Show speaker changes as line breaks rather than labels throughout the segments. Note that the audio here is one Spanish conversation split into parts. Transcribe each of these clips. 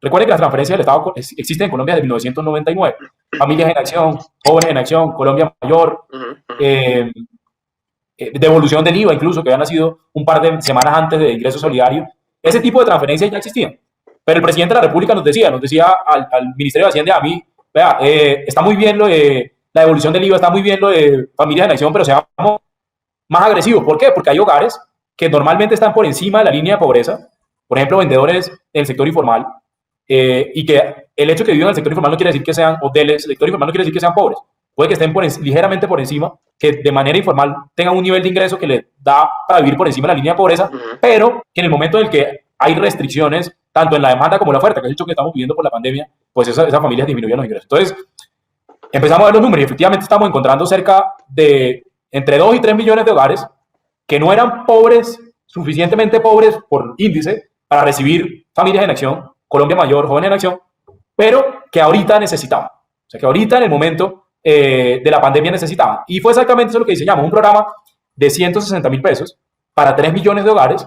Recuerden que las transferencias del Estado existen en Colombia desde 1999. Familias en Acción, Jóvenes en Acción, Colombia Mayor, eh, devolución del IVA incluso, que había nacido un par de semanas antes de ingreso solidario. Ese tipo de transferencias ya existían. Pero el presidente de la República nos decía al Ministerio de Hacienda, a mí, vea, está muy bien lo de la devolución del IVA, está muy bien lo de familias en acción, pero seamos más agresivos. ¿Por qué? Porque hay hogares que normalmente están por encima de la línea de pobreza, por ejemplo, vendedores del sector informal, y que el hecho de que vivan en el sector informal no quiere decir que sean, o del sector informal no quiere decir que sean pobres. Puede que estén ligeramente por encima, que de manera informal tengan un nivel de ingreso que les da para vivir por encima de la línea de pobreza, pero que en el momento en el que hay restricciones, tanto en la demanda como en la oferta, que es el hecho que estamos viviendo por la pandemia, pues esas familias disminuyen los ingresos. Entonces, empezamos a ver los números y efectivamente estamos encontrando cerca de entre 2 y 3 millones de hogares que no eran pobres, suficientemente pobres por índice, para recibir familias en acción, Colombia Mayor, Jóvenes en Acción, pero que ahorita necesitaban. O sea, que ahorita en el momento de la pandemia necesitaban. Y fue exactamente eso lo que diseñamos, un programa de 160.000 pesos para 3 millones de hogares,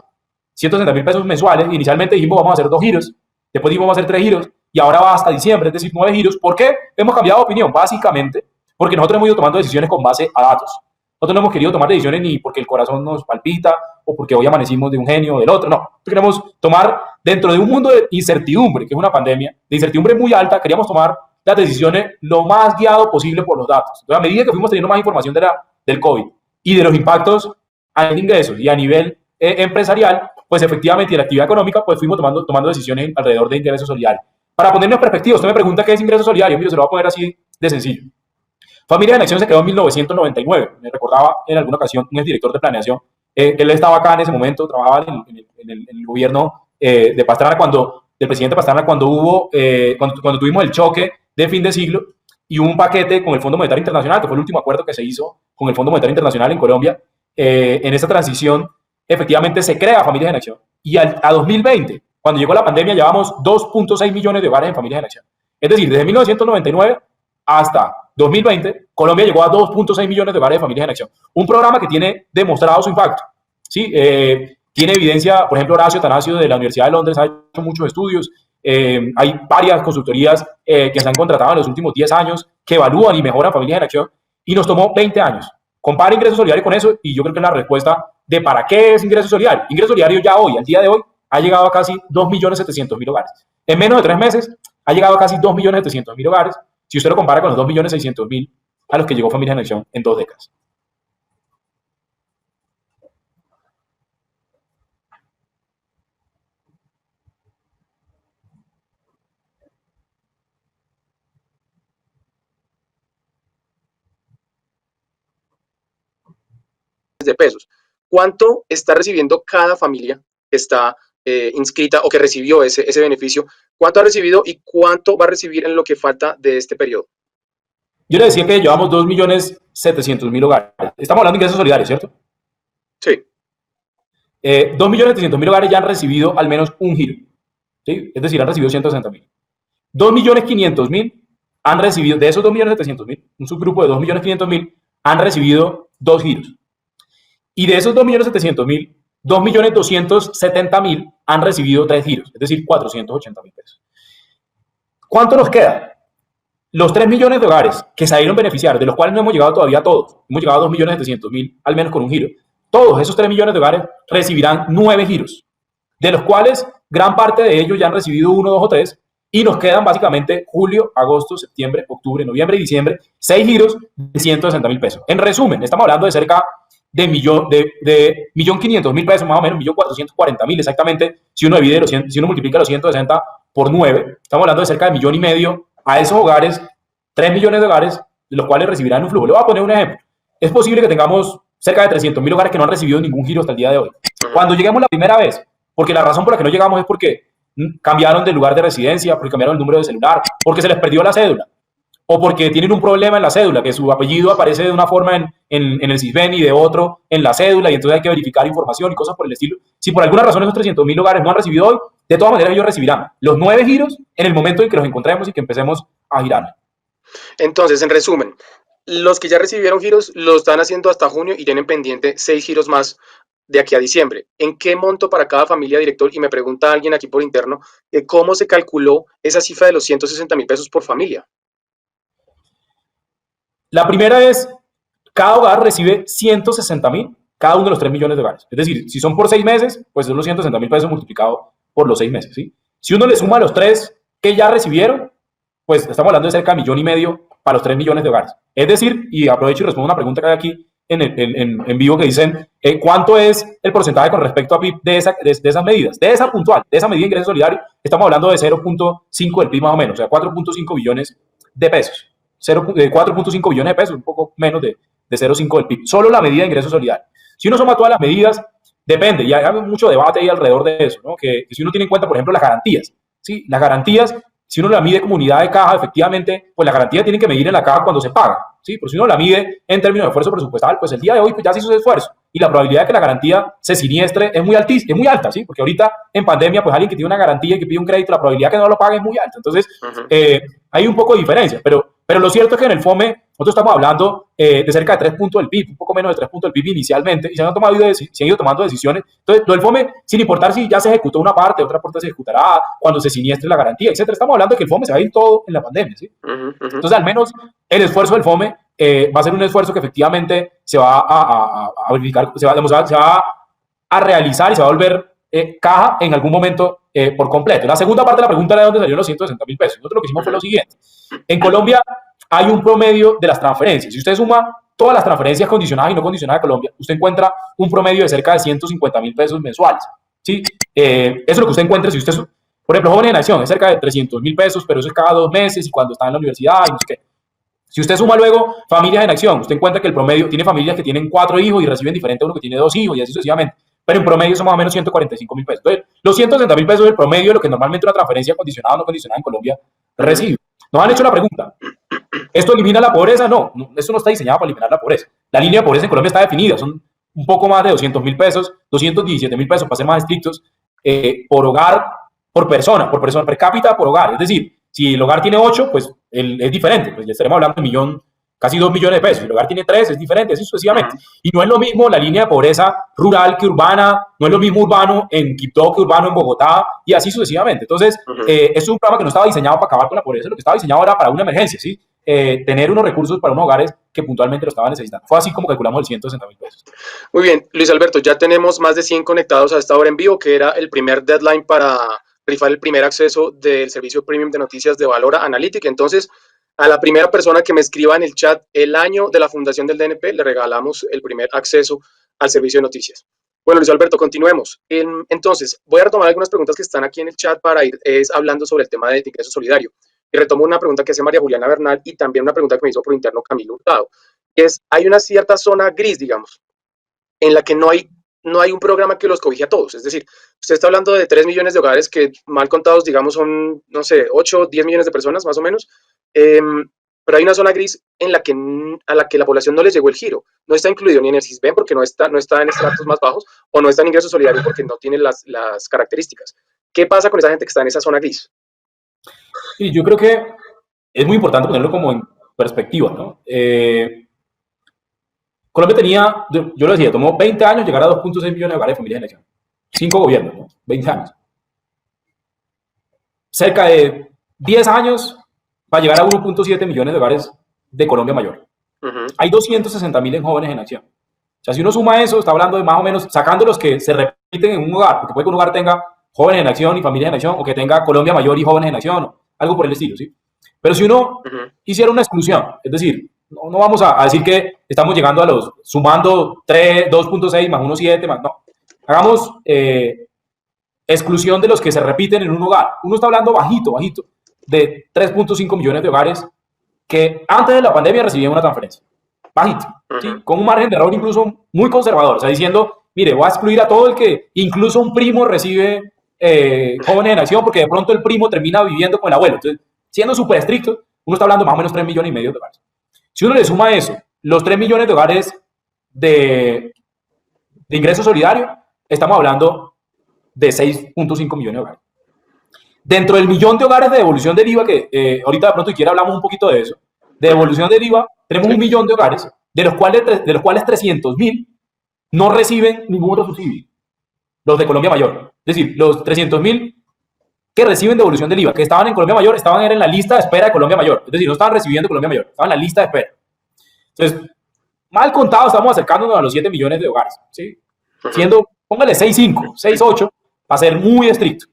160.000 pesos mensuales. Inicialmente dijimos vamos a hacer 2 giros, después dijimos vamos a hacer 3 giros, y ahora va hasta diciembre, es decir, 9 giros. ¿Por qué hemos cambiado de opinión? Básicamente porque nosotros hemos ido tomando decisiones con base a datos. Nosotros no hemos querido tomar decisiones ni porque el corazón nos palpita o porque hoy amanecimos de un genio o del otro. No, nosotros queremos tomar dentro de un mundo de incertidumbre, que es una pandemia, de incertidumbre muy alta, queríamos tomar las decisiones lo más guiado posible por los datos. Entonces, a medida que fuimos teniendo más información del COVID y de los impactos a nivel de ingresos y a nivel empresarial, pues efectivamente, y la actividad económica, pues fuimos tomando decisiones alrededor de ingresos solidarios. Para ponernos perspectiva, usted me pregunta qué es ingreso solidario. Mire, se lo voy a poner así de sencillo. Familias en Acción se creó en 1999. Me recordaba en alguna ocasión un exdirector de planeación. Él estaba acá en ese momento, trabajaba en el gobierno de Pastrana, del presidente Pastrana, cuando tuvimos el choque de fin de siglo y hubo un paquete con el Fondo Monetario Internacional, que fue el último acuerdo que se hizo con el Fondo Monetario Internacional en Colombia. En esa transición, efectivamente, se crea Familias en Acción. Y a 2020, cuando llegó la pandemia, llevamos 2.6 millones de hogares en Familias en Acción. Es decir, desde 1999 hasta 2020, Colombia llegó a 2.6 millones de hogares de familias en acción. Un programa que tiene demostrado su impacto. ¿Sí? Tiene evidencia, por ejemplo, Horacio Atanasio de la Universidad de Londres ha hecho muchos estudios. Hay varias consultorías que se han contratado en los últimos 10 años que evalúan y mejoran familias en acción y nos tomó 20 años. Compara ingreso solidario con eso y yo creo que la respuesta de para qué es ingreso solidario. Ingreso solidario ya hoy, al día de hoy, ha llegado a casi 2.700.000 hogares. En menos de 3 meses ha llegado a casi 2.700.000 hogares. Si usted lo compara con los 2.600.000 a los que llegó Familias en Acción en 2 décadas.
De pesos. ¿Cuánto está recibiendo cada familia que está inscrita o que recibió ese beneficio? ¿Cuánto ha recibido y cuánto va a recibir en lo que falta de este periodo?
Yo le decía que llevamos 2.700.000 hogares. Estamos hablando de ingresos solidarios, ¿cierto?
Sí.
2.700.000 hogares ya han recibido al menos un giro. ¿Sí? Es decir, han recibido 160.000. 2.500.000 han recibido, de esos 2.700.000, un subgrupo de 2.500.000 han recibido 2 giros. Y de esos 2.700.000, 2.270.000 han recibido 3 giros, es decir, 480.000 pesos. ¿Cuánto nos queda? Los 3 millones de hogares que salieron beneficiar, de los cuales no hemos llegado todavía a todos, hemos llegado a 2.700.000, al menos con un giro. Todos esos 3 millones de hogares recibirán 9 giros, de los cuales gran parte de ellos ya han recibido 1, 2 o 3, y nos quedan básicamente julio, agosto, septiembre, octubre, noviembre y diciembre, 6 giros de 160.000 pesos. En resumen, estamos hablando de cerca de 1.500.000 pesos, más o menos, 1.440.000 exactamente, si uno multiplica los 160 por 9, estamos hablando de cerca de 1.5 millones a esos hogares, 3 millones de hogares, de los cuales recibirán un flujo. Le voy a poner un ejemplo. Es posible que tengamos cerca de 300.000 hogares que no han recibido ningún giro hasta el día de hoy. Cuando lleguemos la primera vez, porque la razón por la que no llegamos es porque cambiaron de lugar de residencia, porque cambiaron el número de celular, porque se les perdió la cédula, o porque tienen un problema en la cédula, que su apellido aparece de una forma en el CISBEN y de otro en la cédula, y entonces hay que verificar información y cosas por el estilo. Si por alguna razón esos 300.000 hogares no han recibido hoy, de todas maneras ellos recibirán los 9 giros en el momento en que los encontremos y que empecemos a girar.
Entonces, en resumen, los que ya recibieron giros lo están haciendo hasta junio y tienen pendiente 6 giros más de aquí a diciembre. ¿En qué monto para cada familia, director? Y me pregunta alguien aquí por interno, ¿cómo se calculó esa cifra de los 160.000 pesos por familia?
La primera es, cada hogar recibe 160.000 cada uno de los 3 millones de hogares. Es decir, si son por 6 meses, pues son los 160.000 pesos multiplicados por los 6 meses. ¿Sí? Si uno le suma los 3 que ya recibieron, pues estamos hablando de cerca de 1,5 millones para los 3 millones de hogares. Es decir, y aprovecho y respondo una pregunta que hay aquí en vivo que dicen, ¿cuánto es el porcentaje con respecto a PIB de esas medidas? De esa puntual, de esa medida de ingreso solidario, estamos hablando de 0,5 del PIB más o menos, o sea, 4,5 billones de pesos. 4,5 billones de pesos, un poco menos de 0,5 del PIB. Solo la medida de ingreso solidario. Si uno suma todas las medidas, depende, y hay mucho debate ahí alrededor de eso, ¿no? Que si uno tiene en cuenta, por ejemplo, las garantías, ¿sí? Las garantías, si uno la mide como unidad de caja, efectivamente, pues la garantía tiene que medir en la caja cuando se paga, ¿sí? Pero si uno la mide en términos de esfuerzo presupuestal, pues el día de hoy pues ya se hizo ese esfuerzo, y la probabilidad de que la garantía se siniestre es muy alta, ¿sí? Porque ahorita en pandemia, pues alguien que tiene una garantía y que pide un crédito, la probabilidad de que no lo pague es muy alta. Entonces, hay un poco de diferencia, pero lo cierto es que en el FOME nosotros estamos hablando de cerca de 3 puntos del PIB, un poco menos de 3 puntos del PIB inicialmente, y se han ido tomando decisiones. Entonces, lo del FOME, sin importar si ya se ejecutó una parte, otra parte se ejecutará, cuando se siniestre la garantía, etcétera. Estamos hablando de que el FOME se va a ir todo en la pandemia, ¿sí? Entonces, al menos el esfuerzo del FOME va a ser un esfuerzo que efectivamente se va a verificar, se va a realizar y se va a volver caja en algún momento por completo. La segunda parte de la pregunta era de dónde salieron los 160.000 pesos. Nosotros lo que hicimos fue lo siguiente. En Colombia hay un promedio de las transferencias. Si usted suma todas las transferencias condicionadas y no condicionadas de Colombia, usted encuentra un promedio de cerca de 150.000 pesos mensuales. ¿Sí? Eso es lo que usted encuentra si usted, por ejemplo, Jóvenes en Acción, es cerca de 300.000 pesos, pero eso es cada 2 meses y cuando está en la universidad y no sé qué. Si usted suma luego Familias en Acción, usted encuentra que el promedio tiene familias que tienen 4 hijos y reciben diferente a uno que tiene 2 hijos y así sucesivamente. Pero en promedio son más o menos 145.000 pesos. Entonces, los 160.000 pesos es el promedio de lo que normalmente una transferencia condicionada o no condicionada en Colombia recibe. Nos han hecho la pregunta, ¿esto elimina la pobreza? No, eso no está diseñado para eliminar la pobreza. La línea de pobreza en Colombia está definida, son un poco más de 200.000 pesos, 217.000 pesos, para ser más estrictos, por hogar, por persona, per cápita, por hogar. Es decir, si el hogar tiene 8, pues es diferente, pues le estaremos hablando de casi 2 millones de pesos. Si el hogar tiene 3, es diferente, así sucesivamente. Y no es lo mismo la línea de pobreza rural que urbana, no es lo mismo urbano en Quito que urbano en Bogotá, y así sucesivamente. Entonces, es un programa que no estaba diseñado para acabar con la pobreza, lo que estaba diseñado era para una emergencia, ¿sí? Tener unos recursos para unos hogares que puntualmente lo estaban necesitando. Fue así como calculamos el 160.000 pesos.
Muy bien, Luis Alberto, ya tenemos más de 100 conectados a esta hora en vivo, que era el primer deadline para rifar el primer acceso del servicio premium de noticias de Valora Analytic. Entonces, a la primera persona que me escriba en el chat el año de la fundación del DNP, le regalamos el primer acceso al servicio de noticias. Bueno, Luis Alberto, continuemos. Entonces, voy a retomar algunas preguntas que están aquí en el chat para ir hablando sobre el tema de ingreso solidario. Y retomo una pregunta que hace María Juliana Bernal y también una pregunta que me hizo por interno Camilo Hurtado. Hay una cierta zona gris, digamos, en la que no hay un programa que los cobije a todos. Es decir, usted está hablando de 3 millones de hogares que mal contados, digamos, son, no sé, 8, 10 millones de personas más o menos. Pero hay una zona gris a la que la población no les llegó el giro. No está incluido ni en el SISBEN porque no está en estratos más bajos, o no está en ingreso solidario porque no tiene las características. ¿Qué pasa con esa gente que está en esa zona gris?
Sí, yo creo que es muy importante ponerlo como en perspectiva, ¿no? Colombia tenía, yo lo decía, tomó 20 años llegar a 2,6 millones de hogares de familias en elección. 5 gobiernos, ¿no? 20 años. Cerca de 10 años para llegar a 1,7 millones de hogares de Colombia mayor. Hay 260.000 en jóvenes en acción. O sea, si uno suma eso, está hablando de más o menos, sacando los que se repiten en un hogar, porque puede que un hogar tenga jóvenes en acción y familias en acción, o que tenga Colombia mayor y jóvenes en acción, o algo por el estilo, ¿sí? Pero si uno hiciera una exclusión, es decir, no vamos a decir que estamos llegando a sumando 2,6 más 1,7 más, no. Hagamos exclusión de los que se repiten en un hogar. Uno está hablando bajito, de 3,5 millones de hogares que antes de la pandemia recibían una transferencia. Bajito, ¿sí? Con un margen de error incluso muy conservador. O sea, diciendo, mire, voy a excluir a todo el que incluso un primo recibe jóvenes en acción porque de pronto el primo termina viviendo con el abuelo. Entonces, siendo súper estricto, uno está hablando más o menos 3,5 millones de hogares. Si uno le suma a eso, los 3 millones de hogares de ingreso solidario, estamos hablando de 6,5 millones de hogares. Dentro del millón de hogares de devolución del IVA, que ahorita de pronto quiera hablamos un poquito de eso, de devolución del IVA, tenemos 1 millón de hogares, de los cuales 300.000 no reciben ningún otro subsidio. Los de Colombia Mayor. Es decir, los 300.000 que reciben devolución del IVA, que estaban en Colombia Mayor, estaban en la lista de espera de Colombia Mayor. Es decir, no estaban recibiendo Colombia Mayor, estaban en la lista de espera. Entonces, mal contado, estamos acercándonos a los 7 millones de hogares. ¿Sí? Siendo, póngale 6.5, 6.8, para ser muy estricto.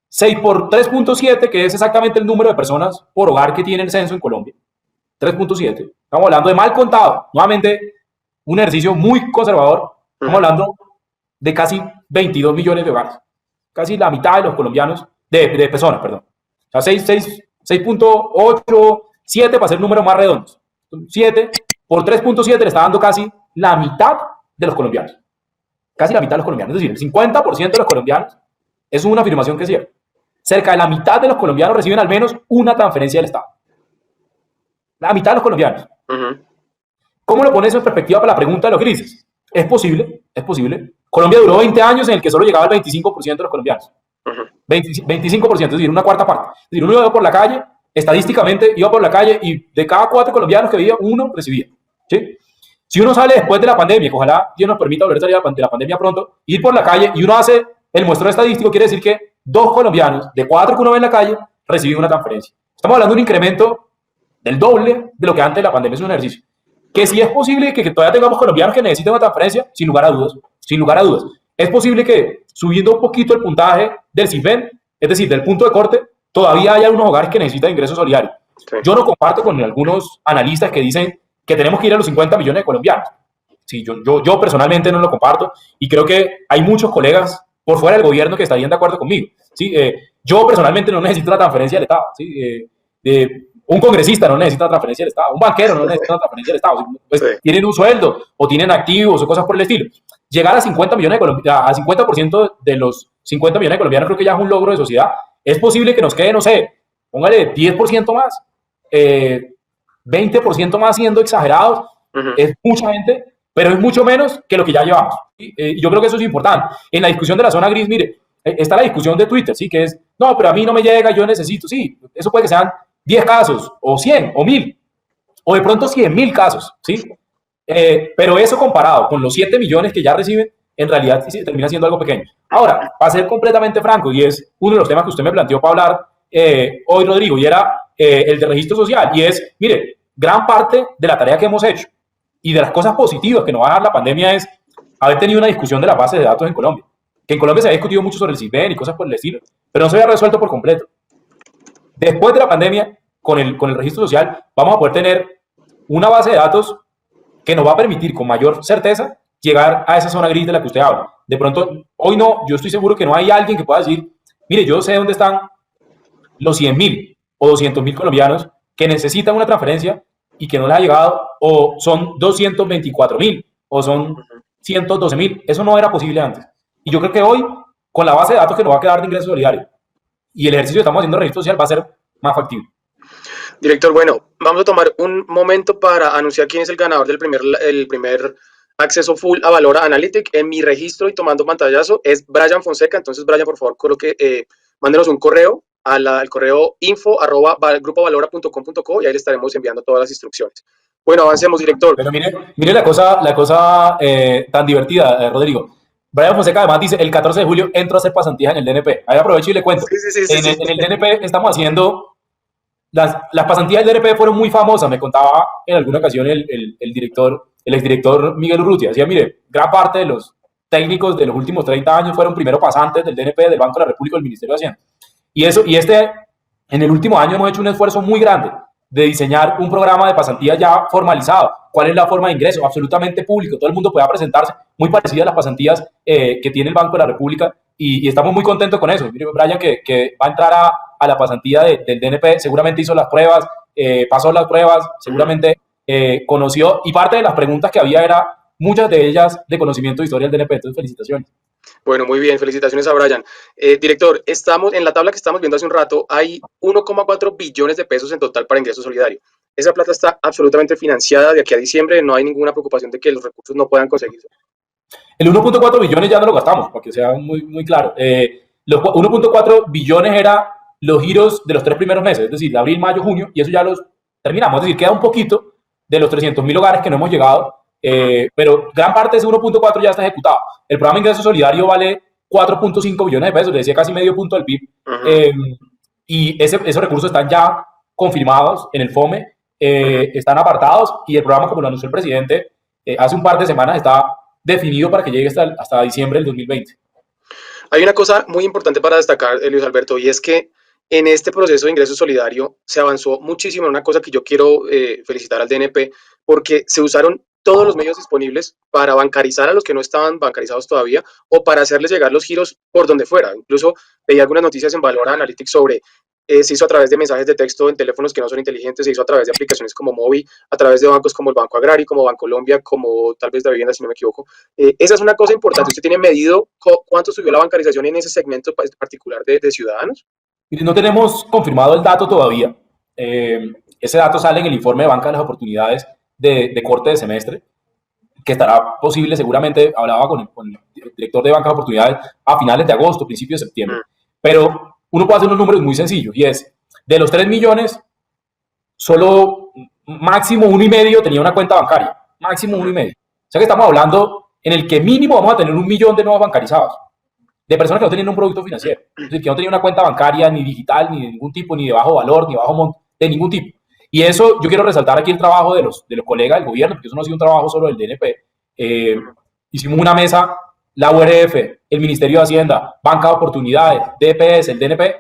6 por 3.7, que es exactamente el número de personas por hogar que tiene el censo en Colombia. 3.7. Estamos hablando de mal contado. Nuevamente, un ejercicio muy conservador. Estamos hablando de casi 22 millones de hogares. Casi la mitad de los colombianos, de personas, perdón. O sea, 6.8, 7 para ser números más redondos. 7 por 3.7 le está dando casi la mitad de los colombianos. Casi la mitad de los colombianos. Es decir, el 50% de los colombianos, es una afirmación que es cierta. Cerca de la mitad de los colombianos reciben al menos una transferencia del Estado. La mitad de los colombianos. ¿Cómo lo pones en perspectiva para la pregunta de lo que dices? Es posible, es posible. Colombia duró 20 años en el que solo llegaba el 25% de los colombianos. 25%, es decir, una cuarta parte. Es decir, uno iba por la calle, estadísticamente iba por la calle y de cada 4 colombianos que veía, uno recibía. ¿Sí? Si uno sale después de la pandemia, que ojalá Dios nos permita volver a salir de la pandemia pronto, ir por la calle y uno hace el muestreo estadístico, quiere decir que 2 colombianos de 4 que uno ve en la calle reciben una transferencia. Estamos hablando de un incremento del doble de lo que antes de la pandemia. Es un ejercicio. Que sí es posible que todavía tengamos colombianos que necesiten una transferencia, sin lugar a dudas. Sin lugar a dudas. Es posible que subiendo un poquito el puntaje del CISBEN, es decir, del punto de corte, todavía hay algunos hogares que necesitan ingresos solidarios. Sí. Yo no comparto con algunos analistas que dicen que tenemos que ir a los 50 millones de colombianos. Sí, yo personalmente no lo comparto y creo que hay muchos colegas por fuera del gobierno que estarían de acuerdo conmigo. ¿Sí? Yo personalmente no necesito una transferencia del Estado. ¿Sí? Un congresista no necesita una transferencia del Estado, un banquero no necesita una transferencia del Estado. Pues, sí. Tienen un sueldo o tienen activos o cosas por el estilo. Llegar a 50 millones de colombianos, a 50% de los 50 millones de colombianos creo que ya es un logro de sociedad. Es posible que nos quede, no sé, póngale 10% más, 20% más siendo exagerados. Es mucha gente, pero es mucho menos que lo que ya llevamos. Yo creo que eso es importante. En la discusión de la zona gris, mire, está la discusión de Twitter, ¿sí? Que es, no, pero a mí no me llega, yo necesito. Sí, eso puede que sean 10 casos, o 100, o 1000, o de pronto 100.000 casos, ¿sí? Pero eso comparado con los 7 millones que ya reciben, en realidad sí, termina siendo algo pequeño. Ahora, para ser completamente franco, y es uno de los temas que usted me planteó para hablar hoy, Rodrigo, y era el de registro social, y es, mire, gran parte de la tarea que hemos hecho y de las cosas positivas que nos va a dar la pandemia es haber tenido una discusión de las bases de datos en Colombia. Que en Colombia se había discutido mucho sobre el CISBEN y cosas por el estilo, pero no se había resuelto por completo. Después de la pandemia, con el registro social, vamos a poder tener una base de datos que nos va a permitir con mayor certeza llegar a esa zona gris de la que usted habla. De pronto, hoy no, yo estoy seguro que no hay alguien que pueda decir, mire, yo sé dónde están los 100.000 o 200.000 colombianos que necesitan una transferencia y que no les ha llegado, o son 224.000 o son 112.000. Eso no era posible antes. Y yo creo que hoy, con la base de datos que nos va a quedar de ingresos solidarios y el ejercicio que estamos haciendo de registro social, va a ser más factible.
Director, bueno, vamos a tomar un momento para anunciar quién es el ganador del primer acceso full a Valora Analytic. En mi registro y tomando pantallazo es Brian Fonseca. Entonces, Brian, por favor, mándenos un correo al correo info@grupovalora.com.co y ahí le estaremos enviando todas las instrucciones. Bueno, avancemos, director.
Pero mire la cosa tan divertida, Rodrigo. Brian Fonseca además dice, el 14 de julio entro a hacer pasantías en el DNP. Ahí aprovecho y le cuento. Sí, en el DNP estamos haciendo... Las pasantías del DNP fueron muy famosas. Me contaba en alguna ocasión el exdirector Miguel Urrutia. Decía, mire, gran parte de los técnicos de los últimos 30 años fueron primero pasantes del DNP, del Banco de la República y del Ministerio de Hacienda. En el último año hemos hecho un esfuerzo muy grande de diseñar un programa de pasantías ya formalizado. ¿Cuál es la forma de ingreso? Absolutamente público. Todo el mundo pueda presentarse, muy parecida a las pasantías que tiene el Banco de la República y estamos muy contentos con eso. Mire, Brian, que va a entrar a la pasantía del DNP, seguramente hizo las pruebas, pasó las pruebas, seguramente conoció, y parte de las preguntas que había era muchas de ellas de conocimiento de historia del DNP. Entonces, felicitaciones.
Bueno, muy bien, felicitaciones a Brian. Director, estamos en la tabla que estamos viendo hace un rato, hay 1,4 billones de pesos en total para ingreso solidario. Esa plata está absolutamente financiada de aquí a diciembre, no hay ninguna preocupación de que los recursos no puedan conseguirse.
El 1,4 billones ya no lo gastamos, para que sea muy, muy claro. Los 1,4 billones era los giros de los 3 primeros meses, es decir, de abril, mayo, junio, y eso ya los terminamos. Es decir, queda un poquito de los 300.000 hogares que no hemos llegado pero gran parte de ese 1.4 ya está ejecutado. El programa de ingreso solidario vale 4.5 billones de pesos, le decía casi medio punto del PIB, y esos recursos están ya confirmados en el FOME, están apartados, y el programa, como lo anunció el presidente hace un par de semanas, está definido para que llegue hasta diciembre del 2020.
Hay una cosa muy importante para destacar, Luis Alberto, y es que en este proceso de ingreso solidario se avanzó muchísimo en una cosa que yo quiero felicitar al DNP, porque se usaron todos los medios disponibles para bancarizar a los que no estaban bancarizados todavía o para hacerles llegar los giros por donde fuera. Incluso veía algunas noticias en Valora Analytics sobre se hizo a través de mensajes de texto en teléfonos que no son inteligentes, se hizo a través de aplicaciones como Mobi, a través de bancos como el Banco Agrario, como Bancolombia, como tal vez de vivienda, si no me equivoco. Esa es una cosa importante. ¿Usted tiene medido cuánto subió la bancarización en ese segmento particular de ciudadanos?
No tenemos confirmado el dato todavía. Ese dato sale en el informe de Banca de las Oportunidades de corte de semestre, que estará posible seguramente, hablaba con el director de Banca de Oportunidades a finales de agosto, principios de septiembre. Pero uno puede hacer unos números muy sencillos, y es, de los 3 millones, solo máximo 1,5 tenía una cuenta bancaria, máximo 1,5. O sea que estamos hablando en el que mínimo vamos a tener 1 millón de nuevos bancarizados, de personas que no tenían un producto financiero, es decir, que no tenían una cuenta bancaria ni digital, ni de ningún tipo, ni de bajo valor, ni de bajo monto, de ningún tipo. Y eso, yo quiero resaltar aquí el trabajo de los colegas del gobierno, porque eso no ha sido un trabajo solo del DNP. Hicimos una mesa, la URF, el Ministerio de Hacienda, Banca de Oportunidades, DPS, el DNP,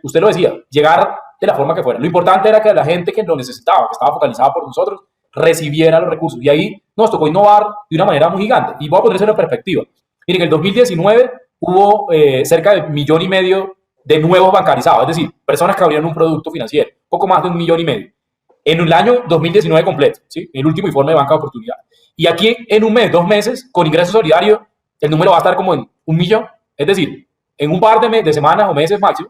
usted lo decía, llegar de la forma que fuera. Lo importante era que la gente que lo necesitaba, que estaba focalizada por nosotros, recibiera los recursos. Y ahí nos tocó innovar de una manera muy gigante. Y voy a ponerse en perspectiva. Miren, en el 2019 hubo cerca de 1,5 millones de nuevos bancarizados, es decir, personas que abrieron un producto financiero, poco más de 1,5 millones. En el año 2019 completo, ¿sí? El último informe de Banca de Oportunidades. Y aquí en un mes, 2 meses, con ingreso solidario, el número va a estar como en 1 millón. Es decir, en un par de semanas o meses máximo,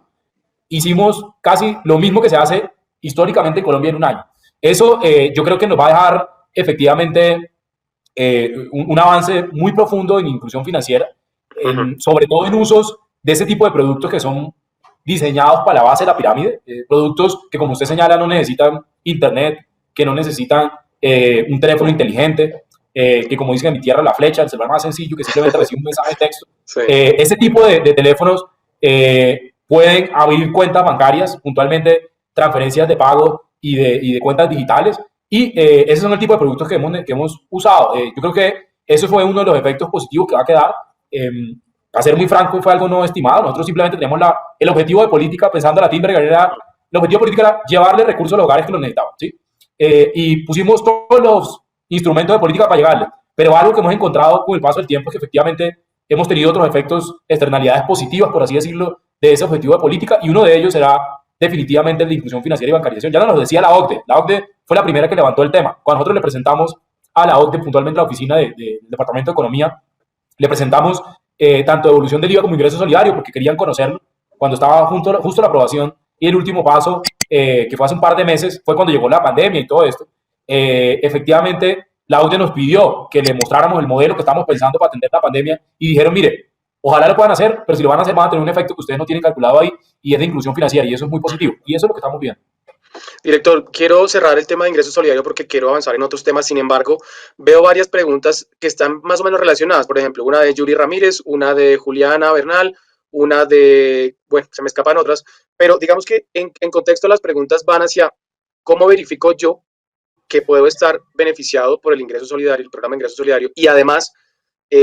hicimos casi lo mismo que se hace históricamente en Colombia en un año. Eso yo creo que nos va a dejar efectivamente un avance muy profundo en inclusión financiera, sobre todo en usos de ese tipo de productos que son diseñados para la base de la pirámide, productos que, como usted señala, no necesitan internet, que no necesitan un teléfono inteligente, que, como dicen en mi tierra, la flecha, el celular más sencillo, que simplemente recibe un mensaje de texto. Sí. Ese tipo de teléfonos pueden abrir cuentas bancarias, puntualmente transferencias de pago y de cuentas digitales, y esos son el tipo de productos que hemos usado. Yo creo que eso fue uno de los efectos positivos que va a quedar. A ser muy franco, fue algo no estimado. Nosotros simplemente teníamos el objetivo de política, pensando a la Timberger, el objetivo de política era llevarle recursos a los hogares que los necesitaban, ¿sí? Y pusimos todos los instrumentos de política para llegarle. Pero algo que hemos encontrado con el paso del tiempo es que efectivamente hemos tenido otros efectos, externalidades positivas, por así decirlo, de ese objetivo de política, y uno de ellos será definitivamente el de inclusión financiera y bancarización. Ya nos lo decía la OCDE. La OCDE fue la primera que levantó el tema. Cuando nosotros le presentamos a la OCDE, puntualmente a la oficina del Departamento de Economía, le presentamos tanto devolución del IVA como ingreso solidario, porque querían conocerlo. Cuando estaba justo la aprobación, y el último paso, que fue hace un par de meses, fue cuando llegó la pandemia y todo esto. Efectivamente, la OCDE nos pidió que le mostráramos el modelo que estamos pensando para atender la pandemia, y dijeron, mire, ojalá lo puedan hacer, pero si lo van a hacer van a tener un efecto que ustedes no tienen calculado ahí, y es de inclusión financiera, y eso es muy positivo, y eso es lo que estamos viendo.
Director, quiero cerrar el tema de ingreso solidario porque quiero avanzar en otros temas. Sin embargo, veo varias preguntas que están más o menos relacionadas. Por ejemplo, una de Yuri Ramírez, una de Juliana Bernal, una de, bueno, se me escapan otras, pero digamos que en contexto las preguntas van hacia cómo verifico yo que puedo estar beneficiado por el ingreso solidario, el programa de ingreso solidario, y además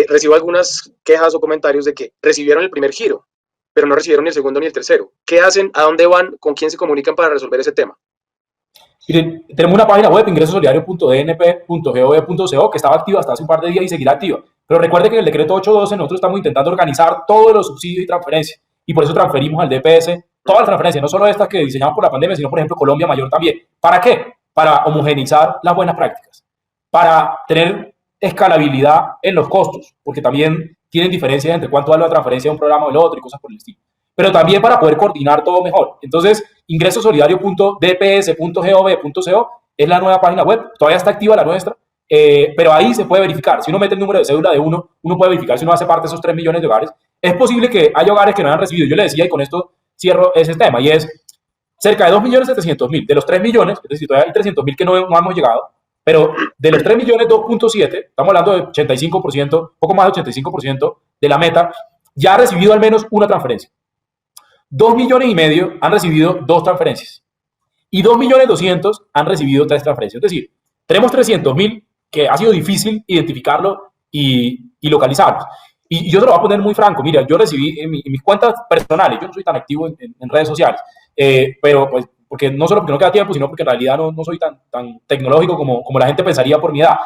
recibo algunas quejas o comentarios de que recibieron el primer giro, pero no recibieron ni el segundo ni el tercero. ¿Qué hacen? ¿A dónde van? ¿Con quién se comunican para resolver ese tema?
Miren, tenemos una página web, ingresosolidario.dnp.gov.co, que estaba activa hasta hace un par de días y seguirá activa. Pero recuerde que en el decreto 812 nosotros estamos intentando organizar todos los subsidios y transferencias, y por eso transferimos al DPS todas las transferencias, no solo estas que diseñamos por la pandemia, sino, por ejemplo, Colombia Mayor también. ¿Para qué? Para homogeneizar las buenas prácticas, para tener escalabilidad en los costos, porque también tienen diferencias entre cuánto vale la transferencia de un programa o del otro y cosas por el estilo. Pero también para poder coordinar todo mejor. Entonces, ingresosolidario.dps.gov.co es la nueva página web, todavía está activa la nuestra, pero ahí se puede verificar. Si uno mete el número de cédula de uno puede verificar si uno hace parte de esos 3 millones de hogares. Es posible que haya hogares que no hayan recibido. Yo le decía, y con esto cierro ese tema, y es cerca de 2.700.000 de los 3 millones, es decir, todavía hay 300.000 que no hemos llegado, Pero de los 3 millones, 2.7, estamos hablando de 85%, poco más de 85% de la meta, ya ha recibido al menos una transferencia. 2 millones y medio han recibido 2 transferencias. Y 2 millones 200 han recibido 3 transferencias. Es decir, tenemos 300.000 que ha sido difícil identificarlo y localizarlos. Y yo te lo voy a poner muy franco. Mira, yo recibí en mis cuentas personales, yo no soy tan activo en redes sociales, pero pues porque no solo porque no queda tiempo, sino porque en realidad no soy tan tecnológico como la gente pensaría por mi edad.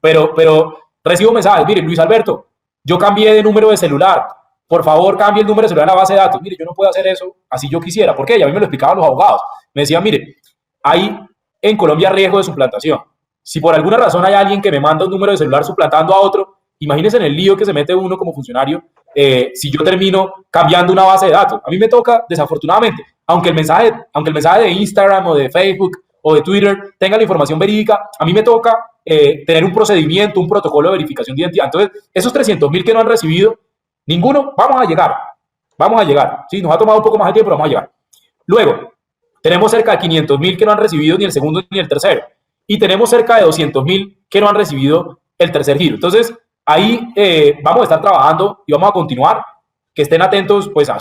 Pero recibo mensajes, mire, Luis Alberto, yo cambié de número de celular, por favor cambie el número de celular en la base de datos. Mire, yo no puedo hacer eso así yo quisiera. ¿Por qué? Y a mí me lo explicaban los abogados. Me decían, mire, hay en Colombia riesgo de suplantación. Si por alguna razón hay alguien que me manda un número de celular suplantando a otro, imagínense en el lío que se mete uno como funcionario si yo termino cambiando una base de datos. A mí me toca, desafortunadamente, aunque el mensaje de Instagram o de Facebook o de Twitter tenga la información verídica, a mí me toca tener un procedimiento, un protocolo de verificación de identidad. Entonces, esos 300.000 que no han recibido, ninguno, vamos a llegar. Sí, nos ha tomado un poco más de tiempo, pero vamos a llegar. Luego, tenemos cerca de 500.000 que no han recibido ni el segundo ni el tercero. Y tenemos cerca de 200.000 que no han recibido el tercer giro. Entonces, ahí vamos a estar trabajando y vamos a continuar. Que estén atentos pues, a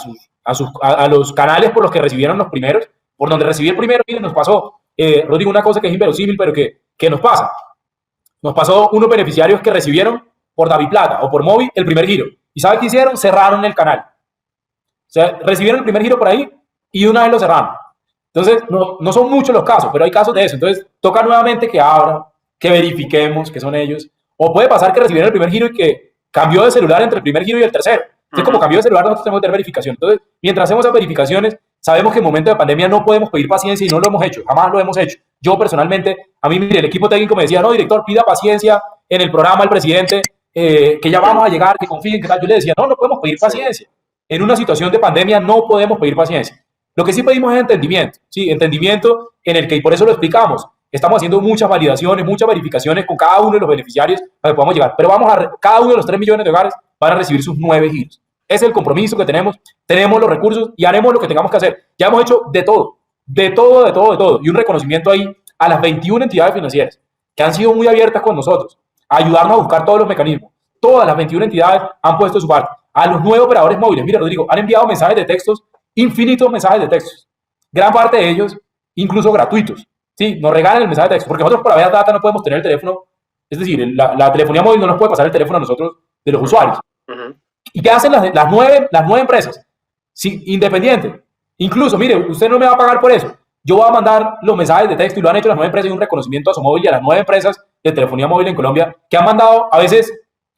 los canales por los que recibieron los primeros. Por donde recibí el primero, miren, nos pasó, Rodrigo, una cosa que es inverosímil, pero que nos pasa. Nos pasó unos beneficiarios que recibieron por DaviPlata o por Móvil el primer giro. ¿Y saben qué hicieron? Cerraron el canal. O sea, recibieron el primer giro por ahí y una vez lo cerraron. Entonces, no son muchos los casos, pero hay casos de eso. Entonces, toca nuevamente que abra, que verifiquemos que son ellos. O puede pasar que recibieron el primer giro y que cambió de celular entre el primer giro y el tercero. Entonces, como cambió de celular, nosotros tenemos que tener verificación. Entonces, mientras hacemos esas verificaciones, sabemos que en momentos de pandemia no podemos pedir paciencia y no lo hemos hecho. Jamás lo hemos hecho. Yo, personalmente, a mí, mire, el equipo técnico me decía, no, director, pida paciencia en el programa del presidente, que ya vamos a llegar, que confíen, que tal. Yo le decía, no podemos pedir paciencia. En una situación de pandemia no podemos pedir paciencia. Lo que sí pedimos es entendimiento, ¿sí? Entendimiento en el que, y por eso lo explicamos, estamos haciendo muchas validaciones, muchas verificaciones con cada uno de los beneficiarios para que podamos llegar. Pero cada uno de los 3 millones de hogares van a recibir sus 9 giros. Ese es el compromiso que tenemos los recursos y haremos lo que tengamos que hacer. Ya hemos hecho de todo. Y un reconocimiento ahí a las 21 entidades financieras que han sido muy abiertas con nosotros, a ayudarnos a buscar todos los mecanismos. Todas las 21 entidades han puesto su parte. A los 9 operadores móviles, mira, Rodrigo, han enviado mensajes de textos, infinitos mensajes de textos. Gran parte de ellos, incluso gratuitos. Sí, nos regalan el mensaje de texto, porque nosotros por haber data no podemos tener el teléfono, es decir, la telefonía móvil no nos puede pasar el teléfono a nosotros de los usuarios. ¿Y qué hacen las nueve empresas? Sí, independiente. Incluso, mire, usted no me va a pagar por eso. Yo voy a mandar los mensajes de texto y lo han hecho las 9 empresas y un reconocimiento a su móvil y a las 9 empresas de telefonía móvil en Colombia que han mandado a veces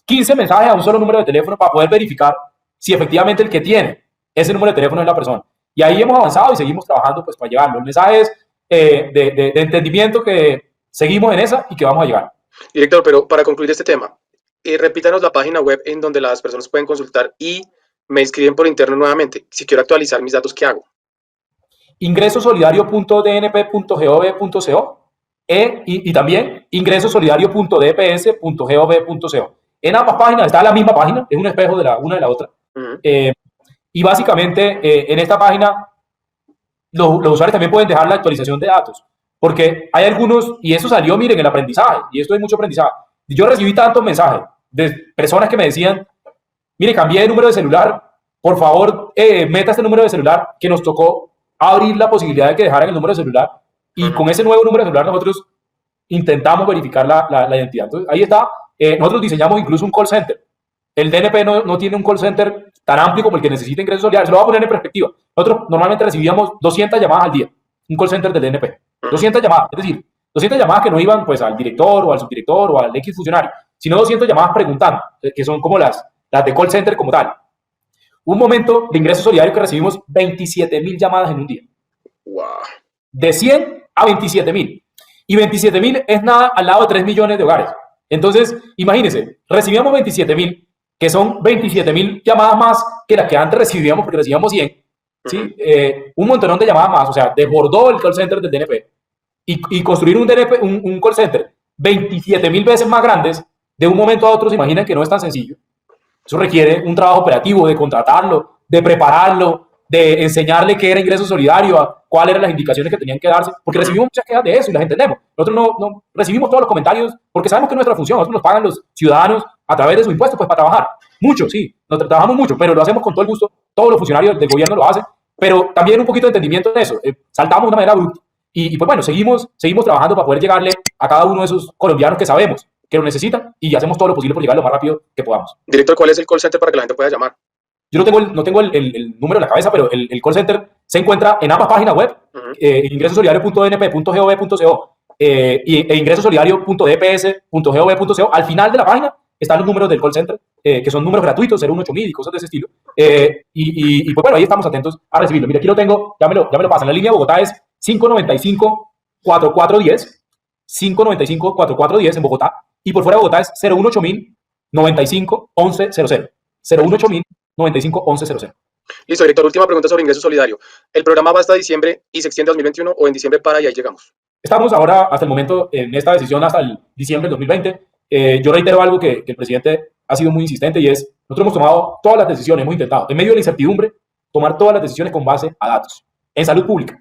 15 mensajes a un solo número de teléfono para poder verificar si efectivamente el que tiene ese número de teléfono es la persona. Y ahí hemos avanzado y seguimos trabajando pues para llevarlo. El mensaje es de entendimiento que seguimos en esa y que vamos a llegar.
Director, pero para concluir este tema, repítanos la página web en donde las personas pueden consultar y me inscriben por interno nuevamente. Si quiero actualizar mis datos, ¿qué hago?
ingresosolidario.dnp.gov.co y también ingresosolidario.dps.gov.co. En ambas páginas está la misma página, es un espejo de la una de la otra. Y básicamente en esta página los usuarios también pueden dejar la actualización de datos, porque hay algunos, y eso salió, miren, el aprendizaje, y esto es mucho aprendizaje. Yo recibí tantos mensajes de personas que me decían, mire, cambié de número de celular, por favor, meta este número de celular, que nos tocó abrir la posibilidad de que dejaran el número de celular, y con ese nuevo número de celular nosotros intentamos verificar la identidad. Entonces, ahí está. Nosotros diseñamos incluso un call center. El DNP no tiene un call center tan amplio como el que necesita Ingresos Solidarios. Se lo voy a poner en perspectiva. Nosotros normalmente recibíamos 200 llamadas al día, un call center del DNP. 200 llamadas, es decir, 200 llamadas que no iban pues al director o al subdirector o al X funcionario, sino 200 llamadas preguntando, que son como las de call center como tal. Un momento de Ingresos Solidarios que recibimos 27.000 llamadas en un día.
Wow.
De 100 a 27.000. Y 27.000 es nada al lado de 3 millones de hogares. Entonces, imagínense, recibíamos 27.000, que son 27.000 llamadas más que las que antes recibíamos, porque recibíamos 100. ¿Sí? Un montonón de llamadas más, o sea, desbordó el call center del DNP. Y construir un DNP, un call center 27.000 veces más grandes, de un momento a otro, se imaginan que no es tan sencillo. Eso requiere un trabajo operativo de contratarlo, de prepararlo, de enseñarle qué era ingreso solidario, cuáles eran las indicaciones que tenían que darse, porque recibimos muchas quejas de eso y las entendemos. Nosotros no recibimos todos los comentarios porque sabemos que es nuestra función, nosotros nos pagan los ciudadanos a través de sus impuestos pues para trabajar. Mucho, sí, trabajamos mucho, pero lo hacemos con todo el gusto, todos los funcionarios del gobierno lo hacen, pero también un poquito de entendimiento en eso. Saltamos de una manera abrupta y pues bueno, seguimos trabajando para poder llegarle a cada uno de esos colombianos que sabemos que lo necesitan y hacemos todo lo posible por llegar lo más rápido que podamos.
Director, ¿cuál es el call center para que la gente pueda llamar?
Yo no tengo el número en la cabeza, pero el call center se encuentra en ambas páginas web, ingresosolidario.dnp.gov.co e ingresosolidario.dps.gov.co. Al final de la página están los números del call center, que son números gratuitos, 018.000 y cosas de ese estilo. Y pues bueno, ahí estamos atentos a recibirlo. Mira, aquí lo tengo, ya me lo pasan. La línea de Bogotá es 595-4410, 595-4410 en Bogotá, y por fuera de Bogotá es 018.095-1100, 018.095-1100.
Listo, director. Última pregunta sobre ingreso solidario. ¿El programa va hasta diciembre y se extiende a 2021 o en diciembre para y ahí llegamos?
Estamos ahora, hasta el momento, en esta decisión hasta el diciembre del 2020. Yo reitero algo que el presidente ha sido muy insistente y es, nosotros hemos tomado todas las decisiones, hemos intentado, en medio de la incertidumbre, tomar todas las decisiones con base a datos, en salud pública,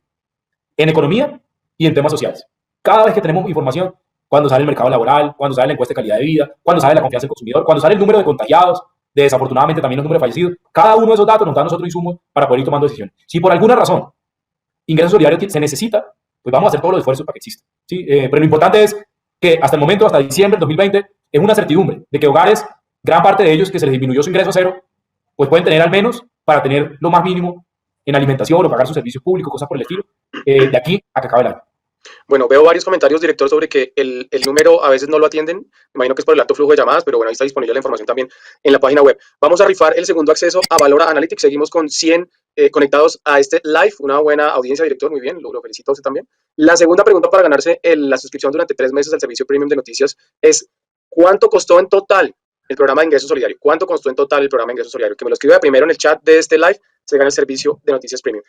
en economía y en temas sociales. Cada vez que tenemos información, cuando sale el mercado laboral, cuando sale la encuesta de calidad de vida, cuando sale la confianza del consumidor, cuando sale el número de contagiados, desafortunadamente también los números de fallecidos, cada uno de esos datos nos da a nosotros insumos para poder ir tomando decisiones. Si por alguna razón ingreso solidario se necesita, pues vamos a hacer todos los esfuerzos para que exista. ¿Sí? Pero lo importante es que hasta el momento, hasta diciembre del 2020, es una certidumbre de que hogares, gran parte de ellos que se les disminuyó su ingreso a cero, pues pueden tener al menos para tener lo más mínimo en alimentación o pagar sus servicios públicos, cosas por el estilo, de aquí a que acabe el año.
Bueno, veo varios comentarios, director, sobre que el número a veces no lo atienden. Me imagino que es por el alto flujo de llamadas, pero bueno, ahí está disponible la información también en la página web. Vamos a rifar el segundo acceso a Valora Analytics. Seguimos con 100 conectados a este live. Una buena audiencia, director, muy bien, lo felicito a usted también. La segunda pregunta para ganarse la suscripción durante 3 meses al servicio premium de noticias es: ¿cuánto costó en total el programa de ingreso solidario? ¿Cuánto costó en total el programa de ingreso solidario? Que me lo escriba primero en el chat de este live, se gana el servicio de noticias premium.